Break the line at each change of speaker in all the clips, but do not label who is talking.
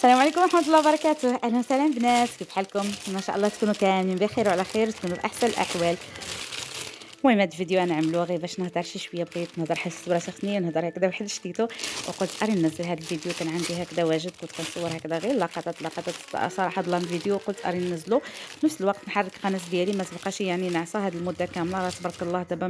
السلام عليكم ورحمة الله وبركاته، أهلا وسهلا بنات، كيف حالكم؟ ما شاء الله تكونوا كاملين بخير وعلى خير، تكونوا بأحسن الأحوال. المهم هاد الفيديو انا عاملوه غير باش نهضر شي شويه، بغيت نهضر حسيت براسي خصني نهضر هكذا واحد شتيتو، وقلت اري ننزل هاد الفيديو. كان عندي هكذا واجد كنت كنصور هكذا غير لقطات صراحه ضل الفيديو، قلت اري ننزلو في نفس الوقت نحرك القناه ديالي ما تبقاش يعني ناعسه هاد المده كامله. راه تبارك الله دابا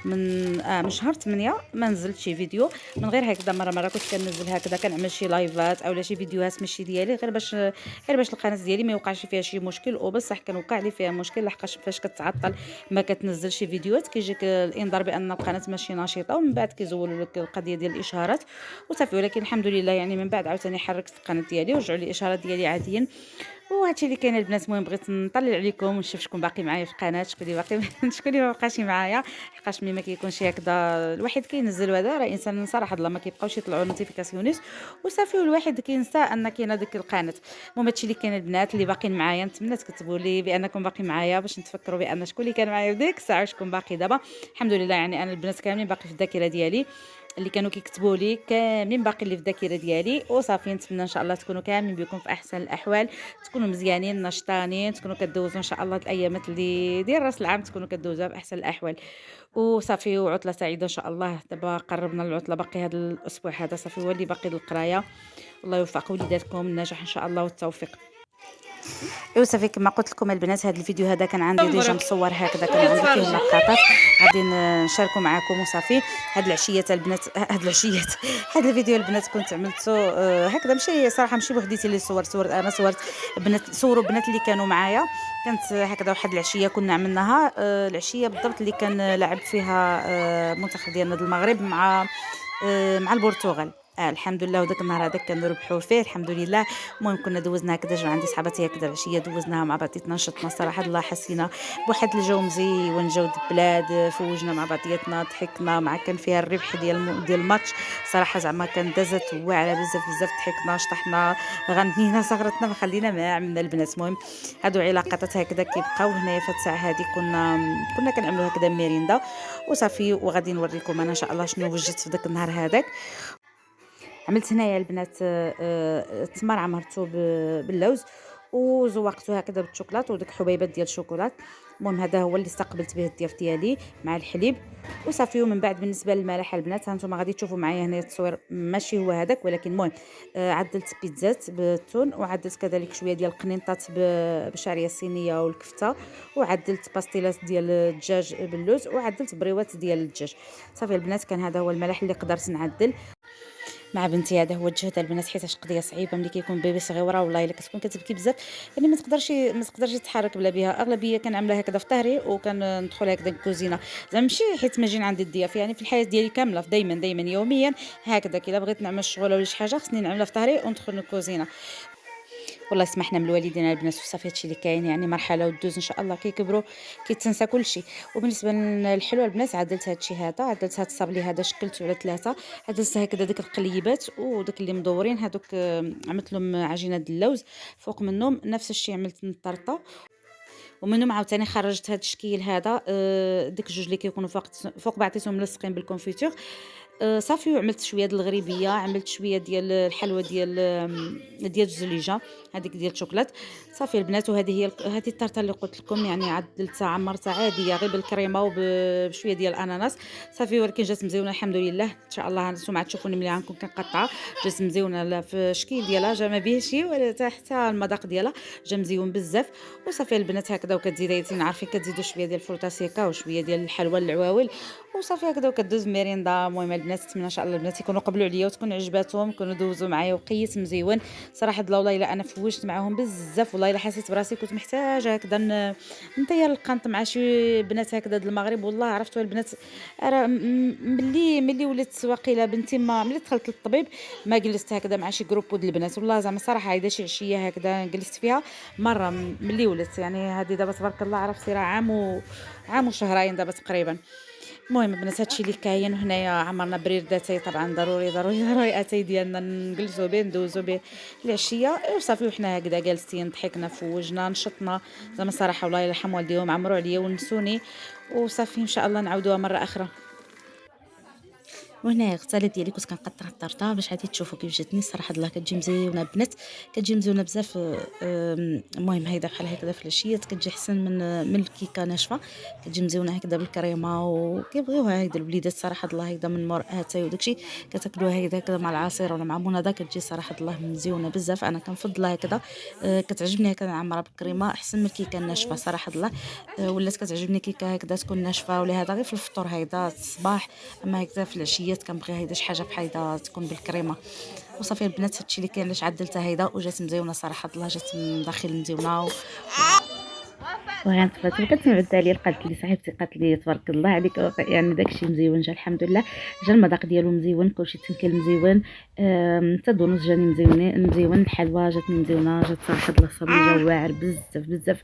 من شهر 8 ما نزلت شي فيديو، من غير هكذا مره كنت كننزل هكذا كنعمل شي لايفات اولا شي فيديوهات ماشي ديالي، غير باش القناه ديالي ما يوقعش فيها شي مشكل. وبصح كان وقع لي فيها مشكل لحقاش فاش كتعطل ما كتنزلش فيديوهات كيجيك الانذار بان القناه ماشي نشيطه، ومن بعد كيزولوا لك القضيه ديال الاشهارات وصافي. ولكن الحمد لله يعني من بعد عاوتاني حركت القناه ديالي ورجعوا لي الاشهارات ديالي عاديا. وهادشي اللي كاين البنات. المهم بغيت نطلع عليكم ونشوف شكون باقي معايا في القناه، شكون اللي باقي شكون اللي ما بقاش معايا. حقاش ملي ما كيكونش هكذا الواحد كينزل هذا راه انسان صراحه الله ما كيبقاوش يطلعوا نوتيفيكاسيونيس وصافي، والواحد كينسى ان كاينه ديك القناه. المهم هادشي اللي كاين البنات اللي باقيين معايا، نتمنى تكتبوا لي بانكم باقي معايا باش نتفكروا بان شكون اللي كان معايا في ديك الساعه وشكون باقي دابا. الحمد لله يعني انا البنات كاملين باقي في الذاكره ديالي، اللي كانوا كيكتبوا لي كاملين باقي اللي في الذاكره ديالي وصافي. نتمنى ان شاء الله تكونوا كاملين بكم في احسن الاحوال، تكونوا مزيانين نشطانين، تكونوا كدوزوا ان شاء الله الايامات اللي ديال راس العام تكونوا كدوزوها في احسن الاحوال وصافي. وعطله سعيده ان شاء الله. دابا قربنا العطله، باقي هذا الاسبوع هذا صافي هو اللي باقي للقرايه. الله يوفق وليداتكم النجاح ان شاء الله والتوفيق. ايوا صافي كما قلت لكم البنات، هذا الفيديو هذا كان عندي ديجا مصور هكذا، كان عندي فيه لقطات غادي نشاركو معكم وصافي. هاد العشيات البنات هاد العشيات هاد الفيديو البنات كنت عملته هكذا ماشي صراحه ماشي بوحديتي اللي صورت انا، صورت بنات، صوروا بنات اللي كانوا معايا. كانت هكذا واحد العشيه كنا عملناها العشيه بالضبط اللي كان لعب فيها المنتخب ديالنا المغرب مع البرتغال. الحمد لله. وداك النهار هذاك كنربحوا فيه الحمد لله. المهم كنا دوزنا هكذا، جو عندي صحاباتي هكذا العشيه دوزناها مع بعضياتنا، نشطنا صراحه الله حسينا بواحد الجو مزيون، جو البلاد، فوجنا مع بعضياتنا، ضحكنا مع كان فيها الربح ديال الماتش صراحه زعما كان دازت واعره بزاف ضحكنا شطحنا غنينا صغرتنا ما خلينا ما عملنا البنات. المهم هادو علاقات هكذا كيبقاو هنايا في الساعه هذه. كنا كنعملوا هكذا ميريندا وصافي. وغادي نوريكم انا ان شاء الله شنو وجدت في داك النهار هذاك. عملت هنايا البنات التمر عمرته باللوز وزوقته هكذا بالشوكولات وديك حبيبات ديال الشوكولات. المهم هذا هو اللي استقبلت به الضياف ديالي مع الحليب وصافي. ومن بعد بالنسبه للمالح البنات هانتوما غادي تشوفوا معايا هنا التصوير ماشي هو هذاك، ولكن المهم عدلت بيتزات بالتون، وعدلت كذلك شويه ديال القنينطات بالشعريه الصينيه والكفته، وعدلت باستيلات ديال الدجاج باللوز، وعدلت بريوات ديال الدجاج. صافي البنات كان هذا هو الملح اللي قدرت نعدل مع بنتي. هذا هو الجهد البنات، حيت قضيه صعيبه ملي كيكون بيبي صغيره والله الا كتكون كتبكي بزاف، يعني ما تقدرش تتحرك بلا بها. اغلبيه كنعملها هكذا في ظهري وكندخل هكذا الكوزينه، زعما ماشي حيت ما جين عندي الضياف، يعني في الحياه ديالي كامله دائما يوميا هكذا. كي بغيت نعمل شغل ولا شي حاجه خصني نعملها في ظهري وندخل الكوزينه. والله سمحنا من الوالدين البنات وصافي. هادشي اللي كاين يعني مرحله ودوز ان شاء الله كيكبروا كيتنسى كل شيء. وبالنسبه للحلوى البنات عدلت هادشي هذا، عدلت هاد الصابلي هذا شكلته على ثلاثه، عدلت هكذا ديك القليبات ودوك اللي مدورين هذوك عملت لهم عجينه اللوز فوق منهم، نفس الشيء عملت الطرطه ومنهم عاوتاني خرجت هاد الشكيل هذا ديك جوج اللي كيكونوا فوق بعضياتهم ملصقين بالكونفيتور. صافي. وعملت شويه ديال الغريبيه، عملت شويه ديال الحلوى ديال الزليجه هذيك ديال الشوكولات. صافي البنات. وهذه هي هذه التارته اللي قلت لكم، يعني عدلتها عمرتها عاديه غير بالكريمه وبشويه ديال الاناناس صافي. ولكن جات مزيونه الحمد لله ان شاء الله. نتوما تشوفوني ملي غنكون كنقطعها جات مزيونه في الشكل ديالها، جا ما بيه شي ولا حتى المذاق ديالها جا مزيون بزاف. وصافي البنات هكذا. وكتزيدوا عارفين كتزيدوا شويه ديال الفروتاسيكا وشويه ديال الحلوى العواول وصافي هكذا وكدوز ميريندا. المهم البنات نتمنى ان شاء الله البنات يكونوا قبلوا عليا وتكون عجباتهم، يكونوا دوزوا معايا وقيت مزيون صراحه. والله الا انا فوجت معاهم بزاف، والله الا حسيت براسي كنت محتاجه هكذا نطير القنط مع شي بنات هكذا د المغرب. والله عرفتوا البنات راه ملي ولات واقيلا بنتي ما ملي دخلت للطبيب ما جلست هكذا مع شي جروب د البنات. والله زعما صراحه هيدا شي عشيه هكذا جلست فيها مره ملي ولات، يعني هذه دابا تبارك الله عرفتي راه عام وشهرين دابا تقريبا. المهم البنات هادشي اللي كاين. وهنايا عمرنا بريرداتاي طبعا ضروري اتاي ديالنا نجلسوا به ندوزوا به العشيه وصافي. وحنا هكذا جالسين ضحكنا فوجنا نشطنا زعما صراحه الله يرحم والديهم عمروا عليا ونسوني وصافي. ان شاء الله نعاودوها مره اخرى. وهنايا الغساله ديالي كنت كنقطر الطرطه باش عادي تشوفوا كيف جاتني الصراحه الله كتجي مزيونه البنات، كتجي مزيونه بزاف. المهم هيدا بحال هكذا في العشيات كتجي احسن من الكيكه ناشفه، كتجي مزيونه هكذا بالكريمه وكيبغيوها هيدا الوليدات صراحه الله هيدا من مور اتاي وداكشي، كتاكلوها هكذا مع العصير ولا مع مناضه كتجي صراحه الله مزيونه بزاف. انا كنفضلها هكذا، كتعجبني هكذا معمره بالكريمه احسن من الكيكه الناشفه صراحه الله. ولات كتعجبني كيكه هكذا تكون ناشفه ولا هذا غير في الفطور هيدا الصباح، اما هكذا في العشيات كنبغي هيدا شي حاجه بحال هيدا تكون بالكريمه. وصافي البنات هادشي اللي كاين علاش عدلتها هيدا وجات مزيونه صراحه الله، جات من داخل مزيونه وغنتفات وكتسمع التالي قالت لي صاحبتي قالت لي تبارك الله عليك يعني داكشي مزيون جا الحمد لله، جا المذاق ديالو مزيون كلشي تنكل مزيون. حتى الدونوس جاني مزيون الحلوى جاتني مزيونه، جات صراحه الله صابني جا واعر بزاف بزاف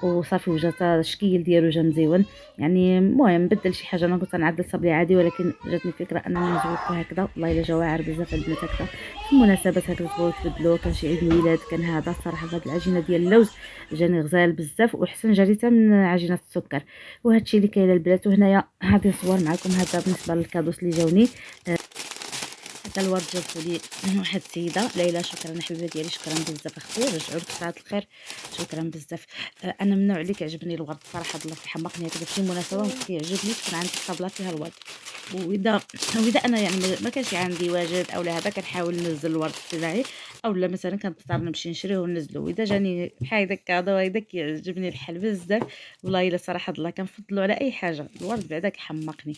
وصافي، وجات الشكيل ديالو جا مزيون. يعني المهم بدل شي حاجه، انا كنت نعدل صبلي عادي ولكن جاتني فكره انني نزوقو هكذا والله الا جا واعر بزاف البنات هكذا في المناسبات هكذا تبغيو تبدلو، كان شي عيد ميلاد كان هذا صراحه هاد العجينه ديال اللوز جاني غزال بزاف واحسن جاري حتى من عجينه السكر. وهادشي اللي كاين البنات. وهنايا هادي صور معكم هذا بالنسبه للكادوس اللي جاوني. هذا الورد جابته لي من واحد السيده ليلى، شكرا حبيبه ديالي، شكرا بزاف اختي، رجعوا لك ساعه الخير، شكرا بزاف. انا من النوع اللي كيعجبني الورد صراحه الله كيحمقني هكذا في شي مناسبه كيعجبني تكون عندي الطابله فيها الورد. واذا انا يعني ما كانش عندي واجد او هذا كنحاول ننزل الورد الزراعي او لا مثلا كنضطر نمشي نشريه وننزلو، واذا جاني بحال هكا كادو هيدا كيعجبني الحال بزاف والله الا صراحه الله كنفضلو على اي حاجه، الورد بعدا كيحمقني.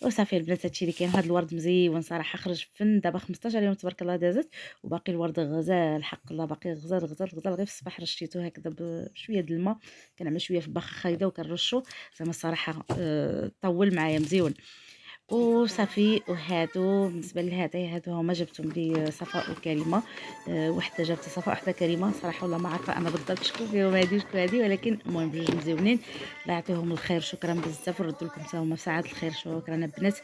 وصافي البنات هادشي اللي كاين. هاد الورد مزيون صراحه، خرج فن دابا 15 يوم تبارك الله دازت وباقي الورد غزال حق الله، باقي غزال غزال غزال. غير في الصباح رشيتو هكذا بشويه د الماء، كنعمل شويه في البخاخه هيدا وكنرشو زعما الصراحه طول معايا مزيون. وصافي وهادو بالنسبه هادو هما جبتهم لي صفاء وكريمه. وحده جابت صفاء وحده كريمه، صراحه والله ما عارفه انا بالضبط شكون فيهم هادي وشكون هادي، ولكن المهم بجوج مزيونين الله يعطيهم الخير، شكرا بزاف ونردوا لكم حتى هما ساعات الخير، شكرا البنات.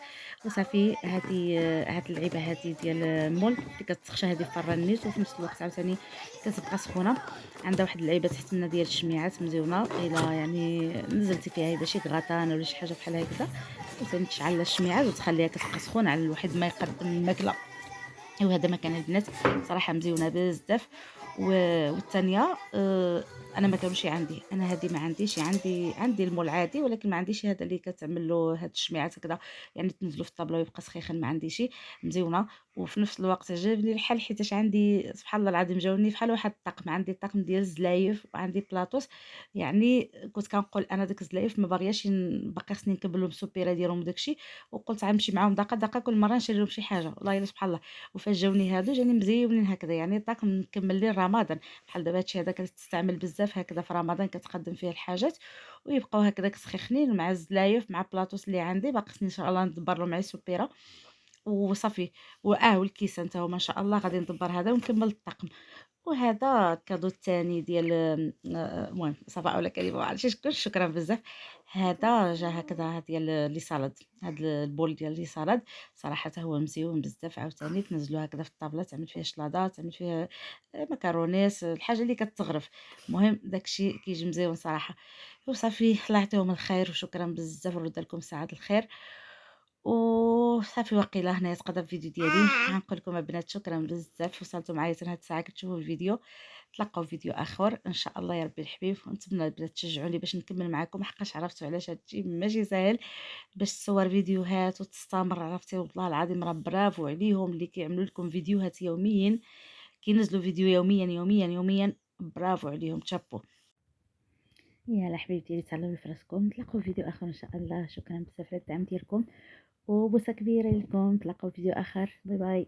وصافي هاد اللعيبه هادي ديال المول اللي كتسخشى هادي فران النيت وفي نفس الوقت عاوتاني كتبقى سخونه. عندها واحد اللعيبه تحتنا ديال الشميعات مزيونه، الا يعني نزلتي فيها هيدا شي كغطان ولا شي حاجه بحال هكذا وتنشعل الشميعات وتخليها كتبقى سخونه على الواحد ما يقدم الماكله. وهذا مكان البنات صراحه مزيونه بزاف. والثانيه انا ما كانوش عندي، انا هذه ما عنديش، عندي المول عادي ولكن ما عنديش هذا اللي كتعمل له هاد الشميعات هكذا يعني تنزلوا في الطابله ويبقى سخيخن، ما عنديش مزيونه. وفي نفس الوقت عجبني الحال حيتاش عندي سبحان الله العظيم جاوني بحال واحد الطقم، عندي طقم ديال الزلايف وعندي بلاطوس. يعني كنت كنقول انا داك الزلايف ما باغياش باقي خصني نكمل لهم السوبيره ديالهم وداكشي، وقلت غنمشي معاهم دقه دقه كل مره نشري لهم شي حاجه والله الا سبحان الله. وفاش جاوني هادو جاني مزيونين هكذا يعني طاقم مكمل لي رمضان بحال دابا هادشي هذا كتستعمل بزاف هكذا في رمضان كتقدم فيه الحاجات ويبقاو هكذا سخيخنين مع الزلايف مع بلاطوس اللي عندي باقي خصني ان شاء الله ندبر لهم مع سوبيره وصافي. والكيسان حتى هما ان شاء الله غادي ندبر هذا ونكمل الطقم. وهذا الكادو الثاني ديال المهم صفاء ولا كريمه ما عرفتش شكون، شكرا بزاف. هذا جا هكذا ديال لي سالاد، هذا البول ديال لي سالاد صراحه حتى هو مزيون بزاف، عاوتاني تنزلوه هكذا في الطابله تعمل فيها شلاضات تعمل فيها مكرونيس الحاجه اللي كتغرف، المهم داكشي كيجي مزيون صراحه. وصافي الله يعطيهم الخير وشكرا بزاف ونرد لكم ساعات الخير. وصافي واقيلا هنايا تقضى الفيديو ديالي، غنقول لكم البنات شكرا بزاف وصلتوا معايا حتى هاد الساعه كتشوفوا الفيديو. تلقاو فيديو اخر ان شاء الله يا ربي الحبيب، ونتمنى البنات تشجعوني باش نكمل معكم حقاش عرفتوا علاش هادشي ماشي ساهل باش تصور فيديوهات وتستمر، عرفتي والله العظيم راه برافو عليهم اللي كيعملوا لكم فيديوهات يوميا، كينزلوا فيديو يوميا يوميا يوميا، برافو عليهم تشابو. يلا حبيبتي اللي تهلاو في راسكم، نتلاقاو في فيديو اخر ان شاء الله، شكرا بزاف على الدعم ديالكم وبوسه كبيره لكم، نتلاقاو في فيديو اخر، باي باي.